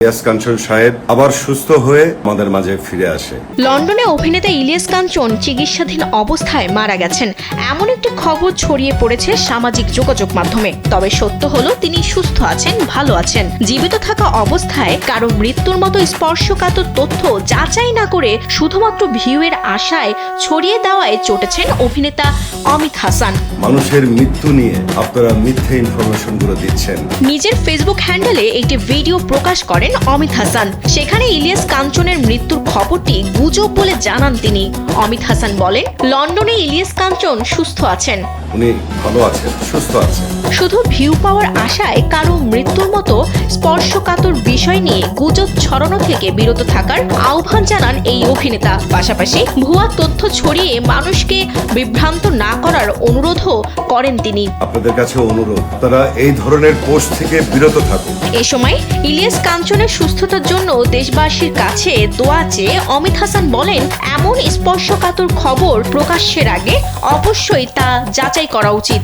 ইলিয়াস কাঞ্চন সাহেব আবার সুস্থ হয়ে আমাদের মাঝে ফিরে আসে। লন্ডনে অভিনেতা ইলিয়াস কাঞ্চন চিকিৎসাধীন অবস্থায় মারা গেছেন এমন একটি খবর ছড়িয়ে পড়েছে সামাজিক যোগাযোগ মাধ্যমে। তবে সত্য হলো তিনি সুস্থ আছেন, ভালো আছেন। জীবিত থাকা অবস্থায় কারো মৃত্যুর মতো স্পর্শকাতর তথ্য যাচাই না করে শুধুমাত্র ভিউয়ের আশায় ছড়িয়ে দেওয়ায় চটেছেন অভিনেতা অমিত হাসান। মানুষের মৃত্যু নিয়ে আপনারা মিথ্যে ইনফরমেশনগুলো দিচ্ছেন। নিজের ফেসবুক হ্যান্ডেলে একটি ভিডিও প্রকাশ করেন অমিত হাসান। সেখানে ইলিয়াস কাঞ্চনের মৃত্যুর খবরটি গুজব বলে জানান তিনি। অমিত হাসান বলেন, লন্ডনে ইলিয়াস কাঞ্চন সুস্থ আছেন, উনি ভালো আছেন, সুস্থ আছেন। শুধু ভিউ পাওয়ার আশায় কারো মৃত্যুর মতো স্পর্শকাতর বিষয় নিয়ে গুজব ছড়ানো থেকে বিরত থাকার আহ্বান জানান এই অভিনেতা। পাশাপাশি ভুয়া তথ্য ছড়িয়ে মানুষকে বিভ্রান্ত না করার অনুরোধও করেন তিনি। আপনাদের কাছে অনুরোধ, তারা এই ধরনের পোস্ট থেকে বিরত থাকুন। এ সময় ইলিয়াস কাঞ্চনের সুস্থতার জন্য দেশবাসীর কাছে দোয়া চেয়ে অমিত হাসান বলেন, এমন স্পর্শকাতর খবর প্রকাশের আগে অবশ্যই তা যাচাই করা উচিত।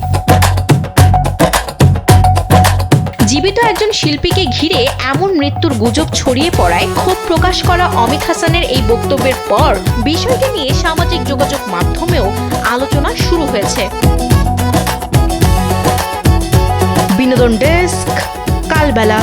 জীবিত একজন শিল্পীকে ঘিরে এমন মৃত্যুর গুজব ছড়িয়ে পড়ায় ক্ষোভ প্রকাশ করা অমিত হাসানের এই বক্তব্যের পর বিষয়টি নিয়ে সামাজিক যোগাযোগ মাধ্যমেও আলোচনা শুরু হয়েছে। বিনোদন ডেস্ক, কালবেলা।